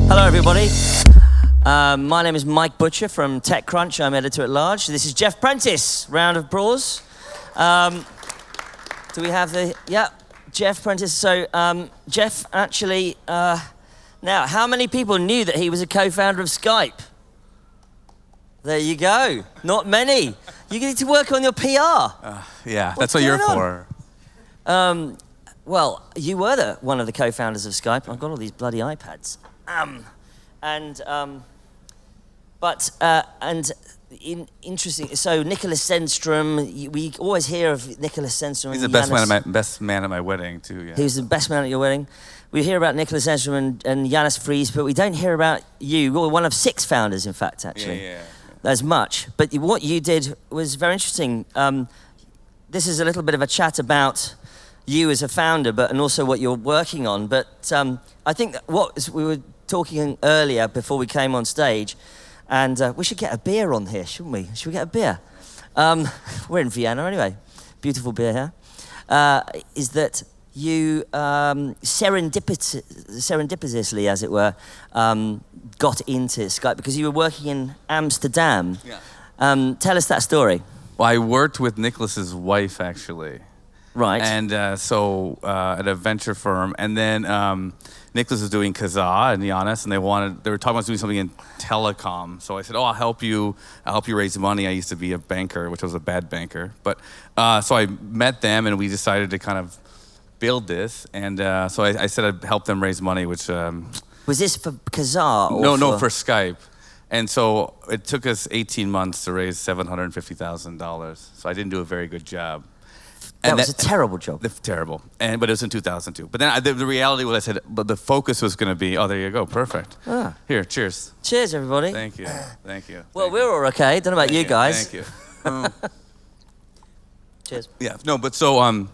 Hello, everybody. My name is Mike Butcher from TechCrunch. I'm editor-at-large. This is Jeff Prentice. Round of applause. Do we have the... Yeah, Jeff Prentice. So, Jeff, actually... now, how many people knew that he was a co-founder of Skype? There you go. Not many. You need to work on your PR. Yeah, that's what you're for. Well, you were one of the co-founders of Skype. I've got all these bloody iPads. Interesting. So Nicholas Zenstrom, we always hear of Nicholas Zenstrom. He's the best man at my wedding too. Yeah. He was the best man at your wedding. We hear about Nicholas Zenstrom and Yanis Fries, but we don't hear about you. You're one of 6 founders, in fact, actually. Yeah. As much. But what you did was very interesting. This is a little bit of a chat about you as a founder, and also what you're working on. But I think that we were talking earlier before we came on stage, and we should get a beer on here, shouldn't we? Should we get a beer? We're in Vienna anyway. Beautiful beer here. Is that you serendipitously, as it were, got into Skype because you were working in Amsterdam. Yeah. Tell us that story. Well, I worked with Nicholas's wife, actually. Right. And so at a venture firm, and then Nicholas was doing Kazaa and Yanis, and they were talking about doing something in telecom. So I said, I'll help you raise money. I used to be a banker, which was a bad banker. But so I met them, and we decided to kind of build this. And so I said I'd help them raise money, which... was this for Kazaa? Or No, for Skype. And so it took us 18 months to raise $750,000. So I didn't do a very good job. That was a terrible job. Terrible. But it was in 2002. But then the reality was, I said, but the focus was going to be, oh, there you go, perfect. Here, cheers. Cheers, everybody. Thank you. Thank you. Well, we're all okay. Don't know about you guys. Thank you. Cheers. Yeah, no, but so, and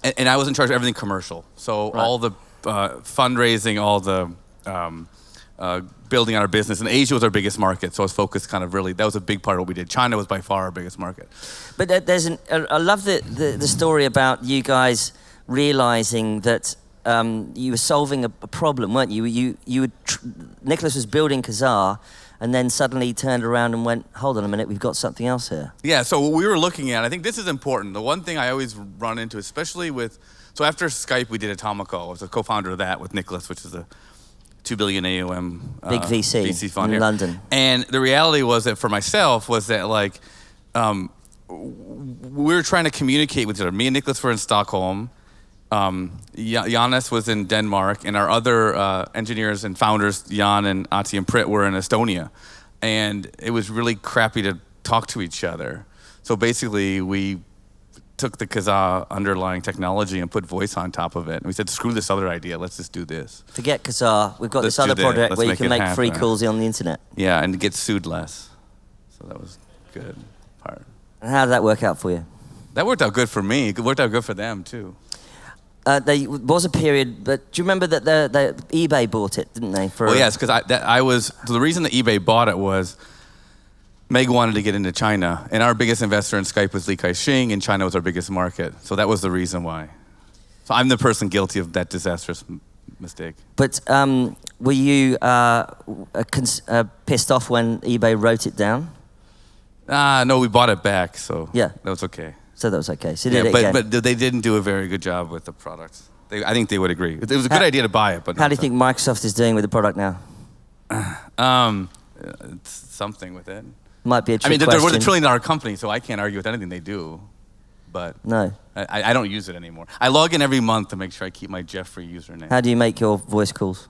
I was in charge of everything commercial. So all the fundraising, all the building on our business. And Asia was our biggest market, so I was focused that was a big part of what we did. China was by far our biggest market. But I love the story about you guys realizing that you were solving a problem, weren't you? Nicholas was building Kazaa, and then suddenly turned around and went, hold on a minute, we've got something else here. Yeah, so what we were looking at, I think this is important. The one thing I always run into, especially so after Skype, we did Atomico. I was a co-founder of that with Nicholas, which is a $2 billion AUM big VC fund in here. London. And the reality was that for myself was that we were trying to communicate with each other. Me and Nicholas were in Stockholm. Yanis was in Denmark, and our other engineers and founders, Jan and Ati and Prit, were in Estonia. And it was really crappy to talk to each other. So basically, we took the Kazaa underlying technology and put voice on top of it. And we said, screw this other idea, let's just do this. Forget Kazaa, we've got this other project where you can make free calls on the internet. Yeah, and get sued less. So that was a good part. And how did that work out for you? That worked out good for me. It worked out good for them, too. There was a period, but do you remember that eBay bought it, didn't they? Well, yes, because the reason that eBay bought it was Meg wanted to get into China, and our biggest investor in Skype was Li Kai-shing, and China was our biggest market. So that was the reason why. So I'm the person guilty of that disastrous mistake. But were you pissed off when eBay wrote it down? No, we bought it back, so yeah, that was okay. So that was okay. So you did it again. But they didn't do a very good job with the product. I think they would agree. It was a good idea to buy it, but how do you think Microsoft is doing with the product now? It's something with it. Might be a trick question. We're a $1 trillion company, so I can't argue with anything they do. But no, I don't use it anymore. I log in every month to make sure I keep my Jeffrey username. How do you make your voice calls?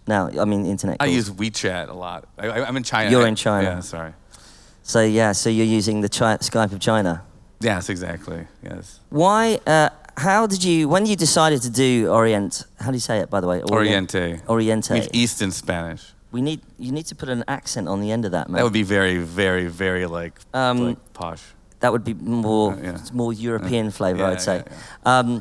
Now, I mean internet calls. I use WeChat a lot. I'm in China. You're in China. Yeah, sorry. So you're using the Skype of China. Yes, exactly. Yes. Why? When you decided to do Orient? How do you say it, by the way? Oriente. Oriente. Means East in Spanish. You need to put an accent on the end of that, man. That would be very, very, very like posh. That would be more European flavor, I'd say. Yeah.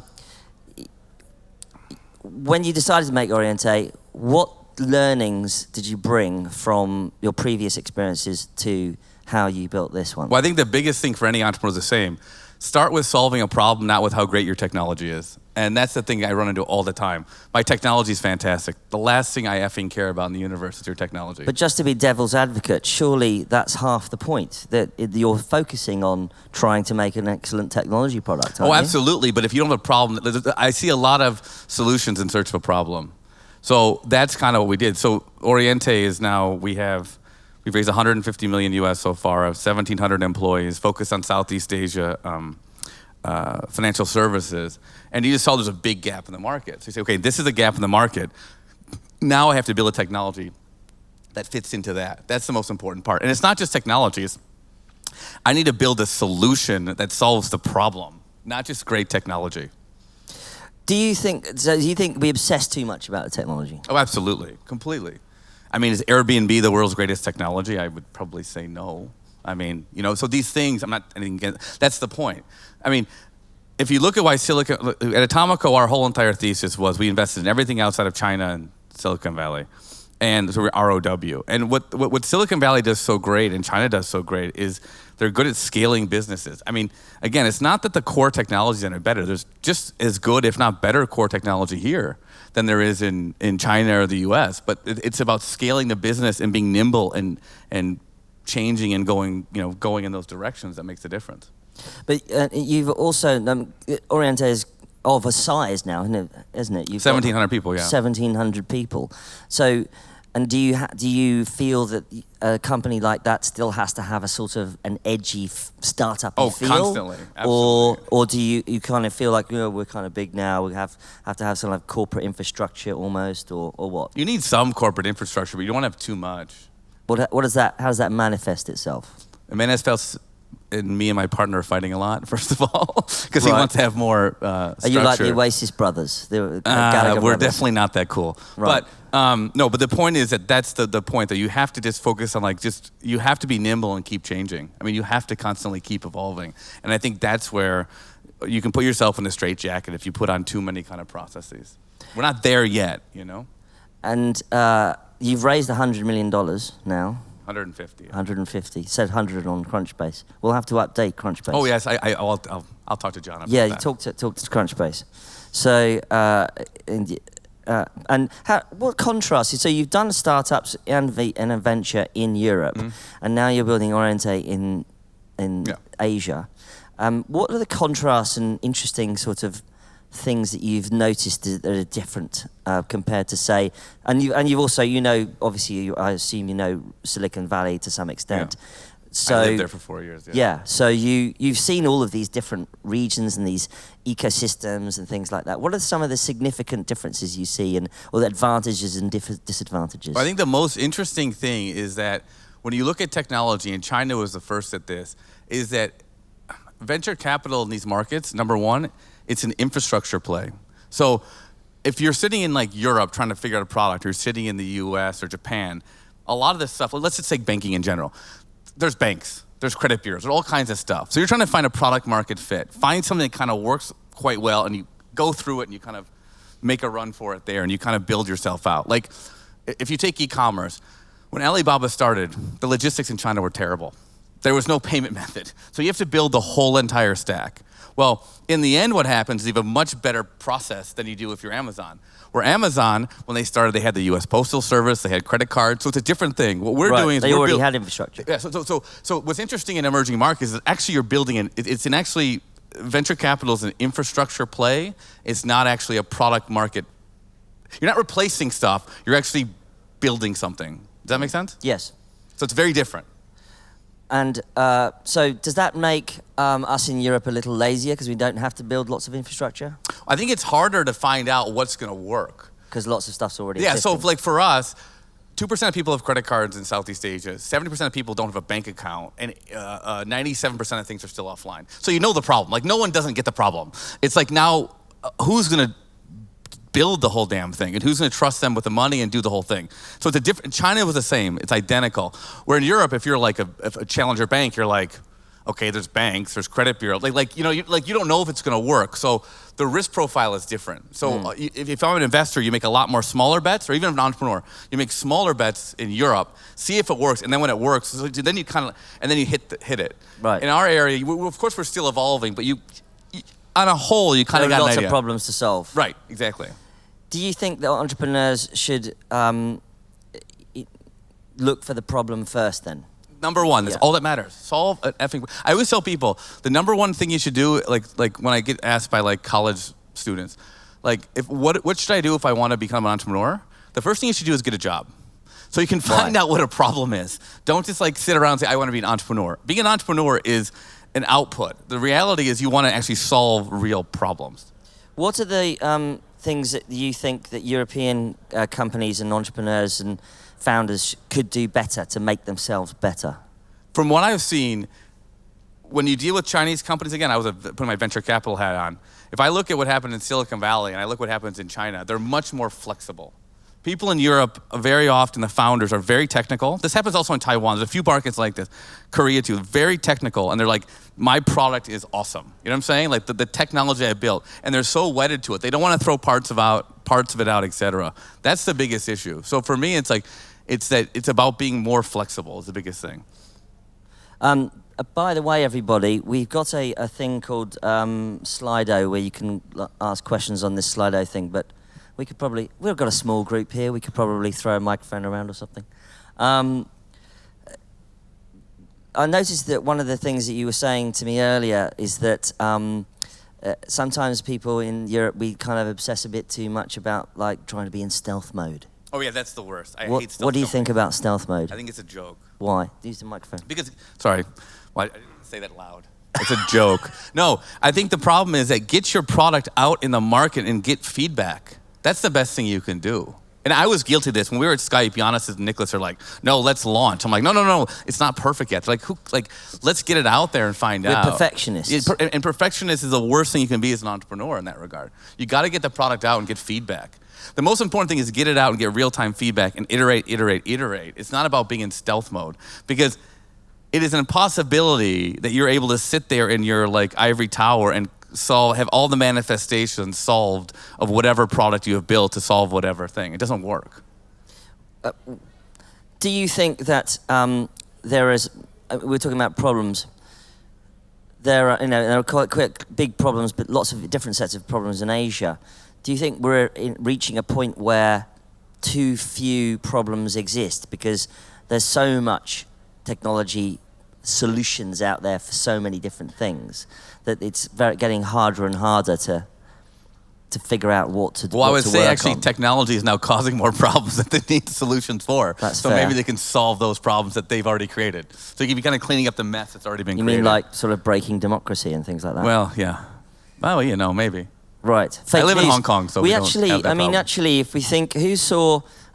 When you decided to make Oriente, what learnings did you bring from your previous experiences to how you built this one? Well, I think the biggest thing for any entrepreneur is the same. Start with solving a problem, not with how great your technology is. And that's the thing I run into all the time. My technology is fantastic. The last thing I effing care about in the universe is your technology. But just to be devil's advocate, surely that's half the point, that you're focusing on trying to make an excellent technology product, aren't you? Absolutely. But if you don't have a problem, I see a lot of solutions in search of a problem. So that's kind of what we did. So Oriente is now, we've raised 150 million US so far, 1,700 employees, focused on Southeast Asia, financial services. And you just saw there's a big gap in the market. So you say, okay, this is a gap in the market. Now I have to build a technology that fits into that. That's the most important part. And it's not just technologies. I need to build a solution that solves the problem, not just great technology. Do you think we obsess too much about the technology? Oh, absolutely, completely. I mean, is Airbnb the world's greatest technology? I would probably say no. I mean, so these things, I'm not anything against, that's the point. I mean, if you look at why at Atomico, our whole entire thesis was we invested in everything outside of China and Silicon Valley. And so we're ROW. And what Silicon Valley does so great and China does so great is they're good at scaling businesses. I mean, again, it's not that the core technologies are better. There's just as good, if not better, core technology here than there is in China or the US. But it's about scaling the business and being nimble and changing and going in those directions that makes a difference. But you've also, Oriente is of a size now, isn't it? You've 1,700 people, yeah. 1,700 people. So, and do you feel that a company like that still has to have a sort of an edgy startup feel? Constantly, absolutely. Or do you kind of feel like, we're kind of big now, we have to have some like corporate infrastructure almost, or what? You need some corporate infrastructure, but you don't want to have too much. What does that? How does that manifest itself? It manifests in me and my partner fighting a lot, first of all, because he wants to have more structure. Are you like the Oasis brothers? We're brothers? definitely not that cool. Right. But no, but the point is that's the point, that you have to just focus on you have to be nimble and keep changing. I mean, you have to constantly keep evolving. And I think that's where you can put yourself in a straitjacket if you put on too many kind of processes. We're not there yet, And you've raised $100 million now. 150. 150. Said 100 on Crunchbase. We'll have to update Crunchbase. Oh yes, I'll talk to John about that. Yeah, you talk to Crunchbase. So and what contrast? So you've done startups and a venture in Europe, and now you're building Oriente in Asia. What are the contrasts and interesting sort of things that you've noticed that are different compared to, say, and you've also, obviously, I assume Silicon Valley to some extent. Yeah. So I lived there for 4 years. Yeah. So you've seen all of these different regions and these ecosystems and things like that. What are some of the significant differences you see, or the advantages and disadvantages? Well, I think the most interesting thing is that when you look at technology, and China was the first at this, is that venture capital in these markets, number one, it's an infrastructure play. So if you're sitting in like Europe trying to figure out a product, or you're sitting in the US or Japan, a lot of this stuff, let's just take banking in general. There's banks, there's credit bureaus, there's all kinds of stuff. So you're trying to find a product market fit, find something that kind of works quite well, and you go through it and you kind of make a run for it there, and you kind of build yourself out. Like if you take e-commerce, when Alibaba started, the logistics in China were terrible. There was no payment method. So you have to build the whole entire stack. Well, in the end, what happens is you have a much better process than you do if you're Amazon. Where Amazon, when they started, they had the U.S. Postal Service, they had credit cards, so it's a different thing. What we're doing is they already had infrastructure. Yeah. So what's interesting in emerging markets is actually you're building venture capital is an infrastructure play. It's not actually a product market. You're not replacing stuff. You're actually building something. Does that make sense? Yes. So it's very different. And so does that make us in Europe a little lazier because we don't have to build lots of infrastructure? I think it's harder to find out what's going to work. Because lots of stuff's already existing. So like for us, 2% of people have credit cards in Southeast Asia, 70% of people don't have a bank account, and 97% of things are still offline. So you know the problem. Like no one doesn't get the problem. It's like now, who's going to build the whole damn thing, and who's going to trust them with the money and do the whole thing? So it's a different. China was the same. It's identical. Where in Europe, if you're like a challenger bank, you're like, Okay, there's banks, there's credit bureau. You don't know if it's going to work. So the risk profile is different. So if I'm an investor, you make a lot more smaller bets, or even an entrepreneur, you make smaller bets in Europe, see if it works, and then when it works, then you hit it. Right. In our area, of course, we're still evolving, but you on a whole, you kind of got an idea. Lots of problems to solve. Right, exactly. Do you think that entrepreneurs should look for the problem first then? Number one, that's all that matters. Solve an effing. I always tell people the number one thing you should do, like when I get asked by like college students, like what should I do if I want to become an entrepreneur? The first thing you should do is get a job, so you can find out what a problem is. Don't just like sit around and say I want to be an entrepreneur. Being an entrepreneur is an output. The reality is you want to actually solve real problems. What are the things that you think that European companies and entrepreneurs and founders could do better to make themselves better? From what I've seen, when you deal with Chinese companies, again, I was putting my venture capital hat on. If I look at what happened in Silicon Valley and I look what happens in China, they're much more flexible. People in Europe, very often the founders are very technical. This happens also in Taiwan. There's a few markets like this. Korea too, very technical. And they're like, my product is awesome. You know what I'm saying? Like the technology I built. And they're so wedded to it. They don't want to throw parts of it out, et cetera. That's the biggest issue. So for me, it's about being more flexible is the biggest thing. By the way, everybody, we've got a thing called Slido where you can ask questions on this Slido thing, but we've got a small group here. We could probably throw a microphone around or something. I noticed that one of the things that you were saying to me earlier is that sometimes people in Europe, we kind of obsess a bit too much about like trying to be in stealth mode. Oh yeah, that's the worst. I hate stealth. What do you think about stealth mode? I think it's a joke. Why? Use the microphone. Sorry, I didn't say that loud. It's a joke. No, I think the problem is that get your product out in the market and get feedback. That's the best thing you can do. And I was guilty of this. When we were at Skype, Giannis and Nicholas are like, no, let's launch. I'm like, no, it's not perfect yet. They're like, let's get it out there and find out. We're perfectionists. And perfectionist is the worst thing you can be as an entrepreneur in that regard. You got to get the product out and get feedback. The most important thing is get it out and get real-time feedback and iterate. It's not about being in stealth mode, because it is an impossibility that you're able to sit there in your like ivory tower and have all the manifestations solved of whatever product you have built to solve whatever thing. It doesn't work. Do you think that there is? We're talking about problems. There are quite big problems, but lots of different sets of problems in Asia. Do you think we're reaching a point where too few problems exist because there's so much technology solutions out there for so many different things that it's getting harder and harder to figure out what to do? Well, I would say actually technology is now causing more problems that they need solutions for. That's so fair. Maybe they can solve those problems that they've already created. So you can be kind of cleaning up the mess that's already been created. You mean like sort of breaking democracy and things like that? Well, yeah. Well, maybe. Right. I live in Hong Kong, so we don't actually, have that problem. Actually, if we think, I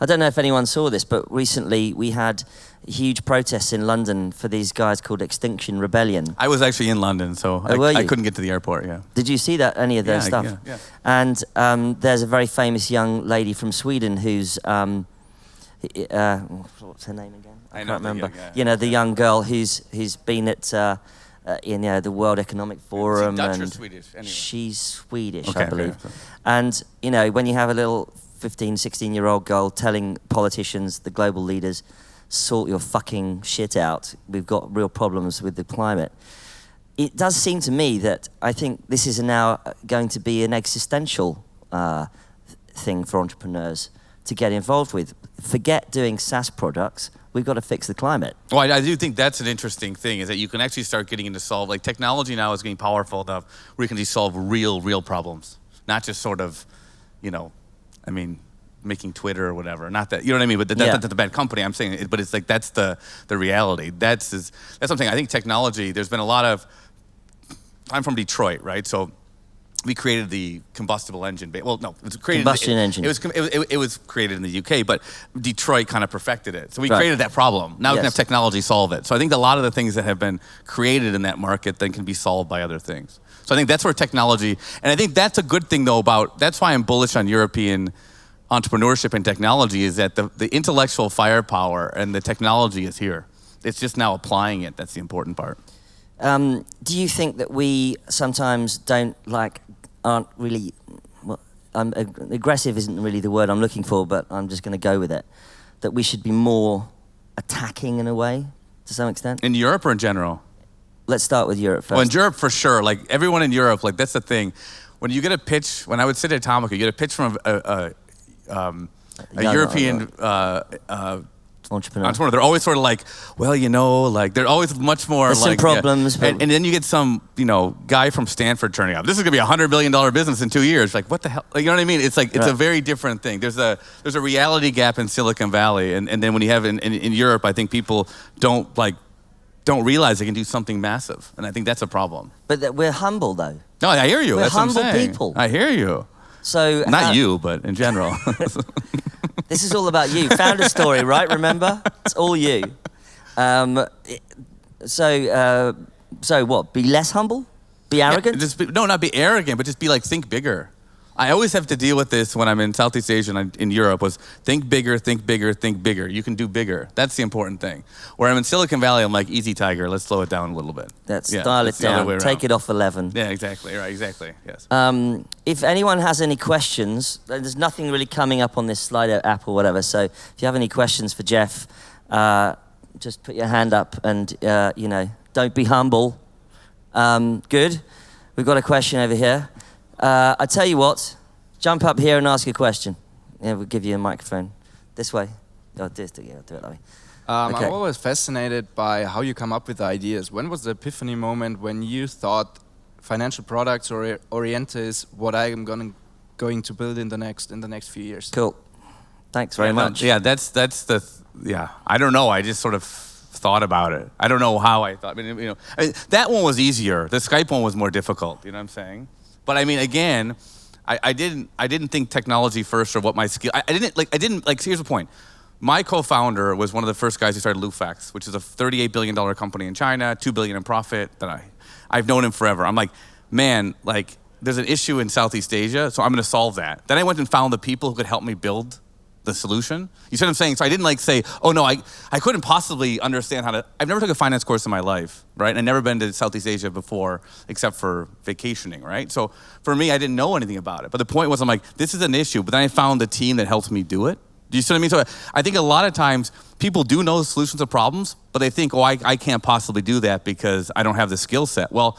don't know if anyone saw this, but recently we had huge protests in London for these guys called Extinction Rebellion. I was actually in London, so I couldn't get to the airport, yeah. Did you see any of their stuff? Yeah. And there's a very famous young lady from Sweden who's, what's her name again? I can't remember. The young girl who's been at the World Economic Forum. Is she Dutch and or Swedish? Anyway. She's Swedish, Okay, I believe. okay. And, when you have a little 15, 16-year-old girl telling politicians, the global leaders, sort your fucking shit out, we've got real problems with the climate. It does seem to me that I think this is now going to be an existential thing for entrepreneurs to get involved with. Forget doing SaaS products. We've got to fix the climate. Well, I do think that's an interesting thing, is that you can actually start getting into technology now is getting powerful enough where you can solve real problems. Not just sort of, making Twitter or whatever. Not that, you know what I mean? But that's a bad company. I'm saying it, but it's like, that's the reality. That's something, I think technology, there's been a lot of, I'm from Detroit, right? So we created the combustible engine. Well, no, it was created. Combustion engine. It was created in the UK, but Detroit kind of perfected it. So we created that problem. Now we can have technology solve it. So I think a lot of the things that have been created in that market then can be solved by other things. So I think that's where technology, and I think that's a good thing though that's why I'm bullish on European entrepreneurship and technology, is that the intellectual firepower and the technology is here. It's just now applying it. That's the important part. Do you think that we sometimes aren't really, well, aggressive isn't really the word I'm looking for, but I'm just going to go with it, that we should be more attacking in a way, to some extent? In Europe or in general? Let's start with Europe first. Well, in Europe, for sure. Like, everyone in Europe, like, that's the thing. When you get a pitch, when I would sit at Atomica, you get a pitch from a European entrepreneur. They're always sort of like, well, like, they're always much more There's like... some problems. Yeah. And then you get some, guy from Stanford turning up. This is going to be a $100 billion business in 2 years. Like, what the hell? Like, you know what I mean? It's like, it's a very different thing. There's a reality gap in Silicon Valley. And then when you have in Europe, I think people don't realize they can do something massive. And I think that's a problem. But we're humble, though. No, I hear you. We're That's humble what I'm saying. people. I hear you. So Not you, but in general. This is all about you. Founder story, right? Remember? It's all you. So what? Be less humble? Be arrogant? Yeah, not be arrogant, but just be like, think bigger. I always have to deal with this when I'm in Southeast Asia and in Europe was think bigger, think bigger, think bigger. You can do bigger. That's the important thing. Where I'm in Silicon Valley, I'm like, easy, tiger. Let's slow it down a little bit. Dial it down. Take it off 11. Yeah, exactly. Right, exactly. Yes. If anyone has any questions, there's nothing really coming up on this Slido app or whatever. So if you have any questions for Jeff, just put your hand up and, don't be humble. Good. We've got a question over here. I tell you what, jump up here and ask a question. Yeah, we'll give you a microphone. This way. Oh, do it that way. Okay. I'm always fascinated by how you come up with ideas. When was the epiphany moment when you thought financial products or Oriente is what I am going to build in the next few years? Cool. Thanks very much. Yeah, I don't know. I just sort of thought about it. I don't know how I thought. That one was easier. The Skype one was more difficult. You know what I'm saying? But I mean, again, I didn't think technology first or what my skill. I didn't like. Here's the point. My co-founder was one of the first guys who started Lufax, which is a $38 billion company in China, $2 billion in profit. I've known him forever. I'm like, man, like there's an issue in Southeast Asia, so I'm going to solve that. Then I went and found the people who could help me build the solution. You see what I'm saying? So I didn't say, oh no, I couldn't possibly understand how to, I've never took a finance course in my life, right? I've never been to Southeast Asia before, except for vacationing, right? So for me, I didn't know anything about it. But the point was, I'm like, this is an issue, but then I found the team that helped me do it. Do you see what I mean? So I think a lot of times people do know the solutions to problems, but they think, oh, I can't possibly do that because I don't have the skill set. Well,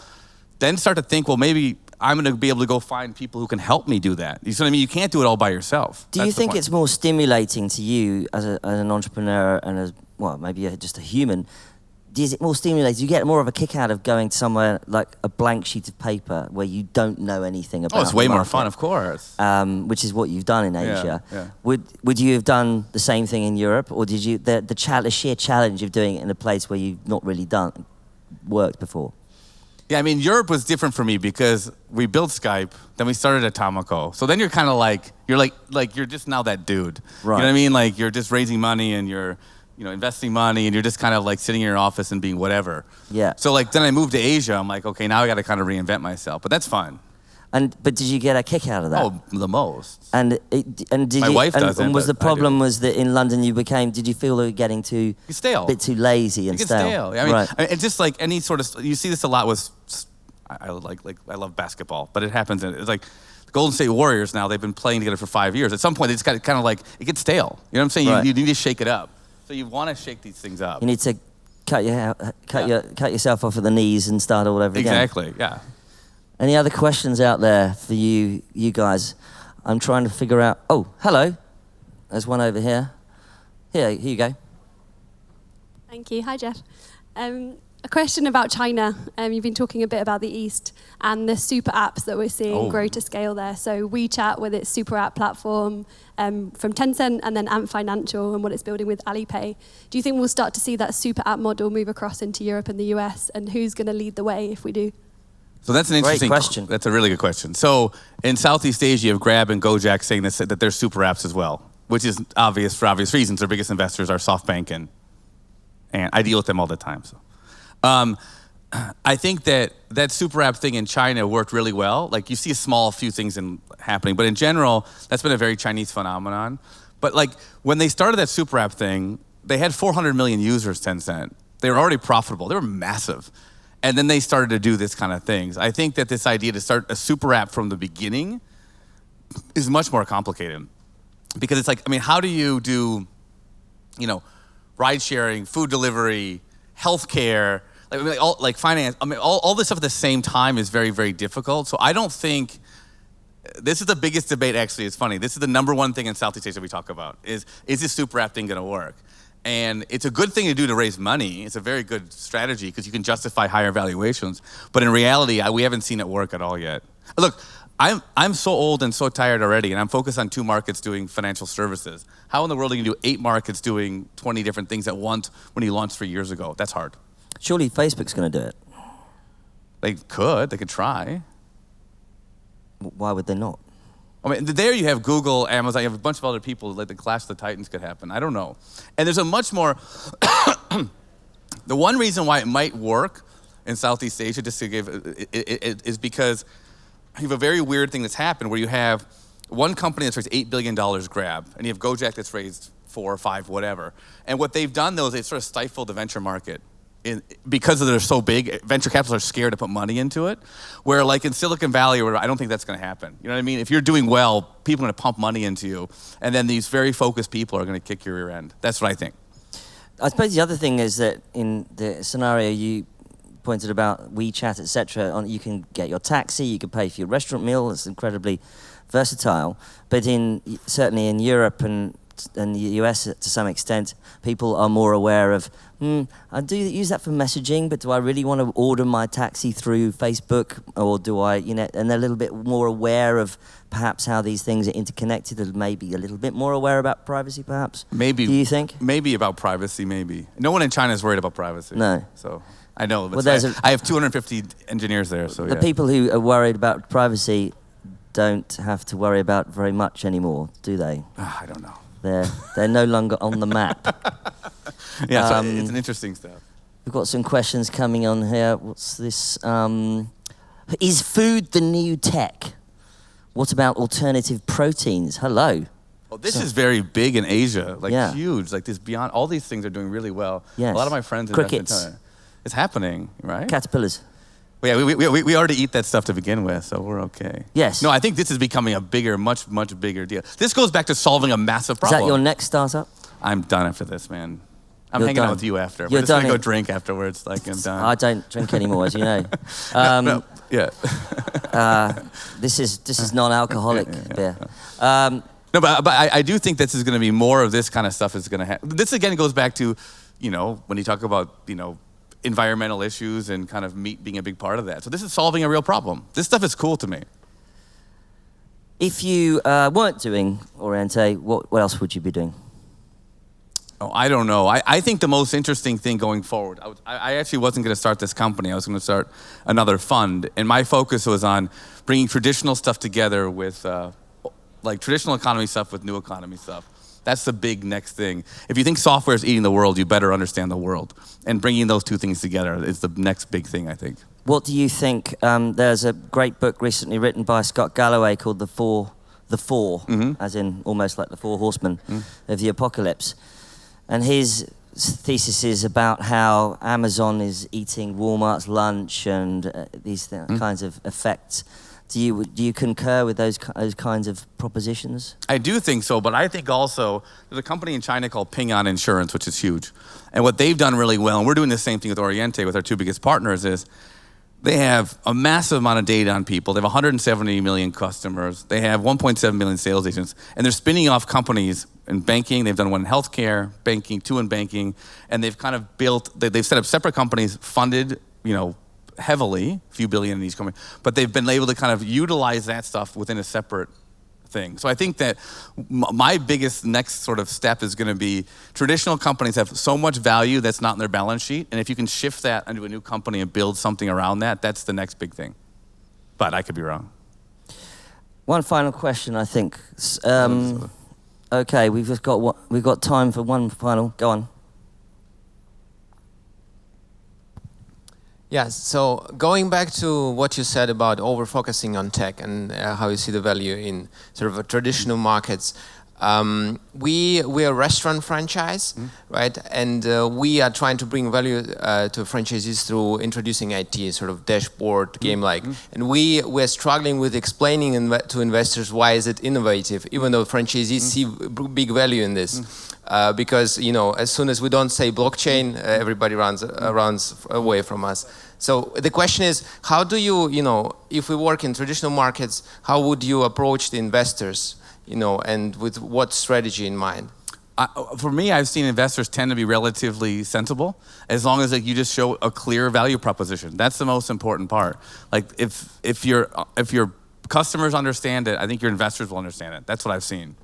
then start to think, well, maybe I'm going to be able to go find people who can help me do that. You see what I mean? You can't do it all by yourself. Do you think it's more stimulating to you as an entrepreneur and maybe just a human? Is it more stimulating? Do you get more of a kick out of going somewhere like a blank sheet of paper where you don't know anything about? Oh, it's way more fun, of course. Which is what you've done in Asia. Yeah. Would you have done the same thing in Europe, or did you the sheer challenge of doing it in a place where you've not really worked before? Yeah, I mean, Europe was different for me because we built Skype, then we started Atomico. So then you're kind of you're just now that dude. Right. You know what I mean? Like you're just raising money and you're, investing money and you're just kind of like sitting in your office and being whatever. Yeah. So then I moved to Asia. I'm like, okay, now I got to kind of reinvent myself, but that's fun. But did you get a kick out of that? Oh, the most. And My wife doesn't. And was the problem was that in London did you feel you were getting stale, a bit too lazy and stale? Yeah, I mean, it's just like any sort of, you see this a lot with, I love basketball, but it happens. It's like the Golden State Warriors now, they've been playing together for 5 years. At some point, they just got kind of it gets stale. You know what I'm saying? Right. You need to shake it up. So you want to shake these things up. You need to cut yourself off at the knees and start all over again. Exactly, yeah. Any other questions out there for you guys? I'm trying to figure out. Oh, hello. There's one over here. Here you go. Thank you. Hi, Jeff. A question about China. You've been talking a bit about the East and the super apps that we're seeing grow to scale there. So WeChat with its super app platform from Tencent, and then Ant Financial and what it's building with Alipay. Do you think we'll start to see that super app model move across into Europe and the US? And who's going to lead the way if we do? So that's an interesting question. That's a really good question. So in Southeast Asia, you have Grab and Gojek saying that they're super apps as well, which is obvious for obvious reasons. Their biggest investors are SoftBank and I deal with them all the time. So I think that super app thing in China worked really well. Like you see a few things happening, but in general, that's been a very Chinese phenomenon. But like when they started that super app thing, they had 400 million users, Tencent. They were already profitable. They were massive. And then they started to do this kind of things. I think that this idea to start a super app from the beginning is much more complicated. Because it's like, I mean, how do you do, ride sharing, food delivery, healthcare, like finance, all this stuff at the same time is very, very difficult. So I don't think, this is the biggest debate actually, it's funny. This is the number one thing in Southeast Asia we talk about, is this super app thing gonna work? And it's a good thing to do to raise money. It's a very good strategy because you can justify higher valuations. But in reality, we haven't seen it work at all yet. Look, I'm so old and so tired already, and I'm focused on 2 markets doing financial services. How in the world are you going to do 8 markets doing 20 different things at once when you launched 3 years ago? That's hard. Surely Facebook's going to do it. They could try. Why would they not? I mean, there you have Google, Amazon, you have a bunch of other people, like the Clash of the Titans could happen. I don't know. And there's a much more, the one reason why it might work in Southeast Asia, just to give, is because you have a very weird thing that's happened where you have one company that's raised $8 billion Grab, and you have Gojek that's raised 4 or 5, whatever. And what they've done though is they've sort of stifled the venture market. Because they're so big, venture capitalists are scared to put money into it. Where like in Silicon Valley, where I don't think that's going to happen. You know what I mean? If you're doing well, people are going to pump money into you, and then these very focused people are going to kick your rear end. That's what I think. I suppose the other thing is that in the scenario you pointed about WeChat, etc., you can get your taxi, you can pay for your restaurant meal. It's incredibly versatile. But certainly in Europe and the US to some extent, people are more aware of, I do use that for messaging, but do I really want to order my taxi through Facebook? Or do I, and they're a little bit more aware of perhaps how these things are interconnected, and maybe a little bit more aware about privacy perhaps? Maybe. Do you think? Maybe about privacy, maybe. No one in China is worried about privacy. No. So I know, but Well, I have 250 engineers there, so the people who are worried about privacy don't have to worry about very much anymore, do they? I don't know. They're no longer on the map. Yeah, so it's an interesting stuff. We've got some questions coming on here. What's this? Is food the new tech? What about alternative proteins? Hello. Well, this is very big in Asia, huge. Like this beyond, all these things are doing really well. Yes. A lot of my friends in Crickets. It's happening, right? Caterpillars. Well, yeah, we already eat that stuff to begin with, so we're okay. Yes. No, I think this is becoming a bigger, much bigger deal. This goes back to solving a massive problem. Is that your next startup? I'm done after this, man. I'm You're hanging done. out with you after. You're We're just going to done go drink afterwards, like I'm done. I don't drink anymore, as you know. Yeah. This is non-alcoholic beer. No, but I do think this is going to be more of this kind of stuff is going to happen. This again goes back to, when you talk about, environmental issues and kind of meat being a big part of that. So this is solving a real problem. This stuff is cool to me. If you weren't doing Oriente, what else would you be doing? Oh, I don't know. I think the most interesting thing going forward, I actually wasn't going to start this company. I was going to start another fund. And my focus was on bringing traditional stuff together with, like traditional economy stuff with new economy stuff. That's the big next thing. If you think software is eating the world, you better understand the world. And bringing those two things together is the next big thing, I think. What do you think? There's a great book recently written by Scott Galloway called The Four, as in almost like the Four Horsemen of the Apocalypse. And his thesis is about how Amazon is eating Walmart's lunch and these kinds of effects. Do you concur with those kinds of propositions? I do think so, but I think also there's a company in China called Ping An Insurance, which is huge. And what they've done really well, and we're doing the same thing with Oriente with our 2 biggest partners, is they have a massive amount of data on people. They have 170 million customers. They have 1.7 million sales agents. And they're spinning off companies in banking. They've done one in healthcare, banking, 2 in banking. And they've kind of they've set up separate companies funded, heavily, a few billion in each company, but they've been able to kind of utilize that stuff within a separate thing. So I think that my biggest next sort of step is going to be traditional companies have so much value that's not in their balance sheet, and if you can shift that into a new company and build something around that, that's the next big thing. But I could be wrong. One final question, I think. Okay, we've got time for one final. Go on. Yeah, so going back to what you said about over-focusing on tech and how you see the value in sort of traditional markets, We are a restaurant franchise, right? And we are trying to bring value to franchisees through introducing IT, sort of dashboard, game-like. And we're struggling with explaining to investors why is it innovative, even though franchisees see big value in this. Because, you know, as soon as we don't say blockchain, everybody runs away from us. So the question is, how do you, you know, if we work in traditional markets, how would you approach the investors, you know, and with what strategy in mind? For me, I've seen investors tend to be relatively sensible, as long as like you just show a clear value proposition. That's the most important part. Like if your customers understand it, I think your investors will understand it. That's what I've seen.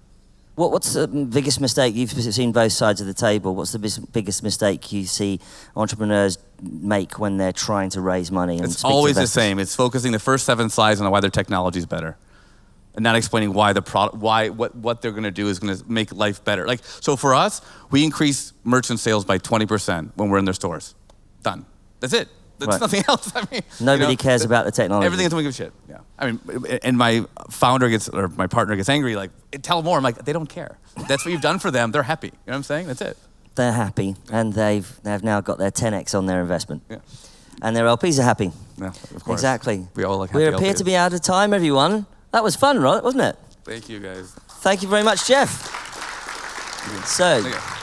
What's the biggest mistake? You've seen both sides of the table. What's the biggest mistake you see entrepreneurs make when they're trying to raise money? And it's always the same. It's focusing the first 7 slides on why their technology is better, and not explaining why the product, what they're going to do is going to make life better. Like, so for us, we increase merchant sales by 20% when we're in their stores. Done. That's it. There's nothing else. I mean, nobody cares about the technology. Everything is don't give a shit. Yeah. I mean, and my my partner gets angry. Like, tell them more. I'm like, they don't care. That's what you've done for them. They're happy. You know what I'm saying? That's it. They're happy, and they've now got their 10x on their investment. Yeah. And their LPs are happy. Yeah, of course. Exactly. We all like happy We appear LPs. to be out of time, everyone. That was fun, right? Wasn't it? Thank you, guys. Thank you very much, Jeff. So. Okay.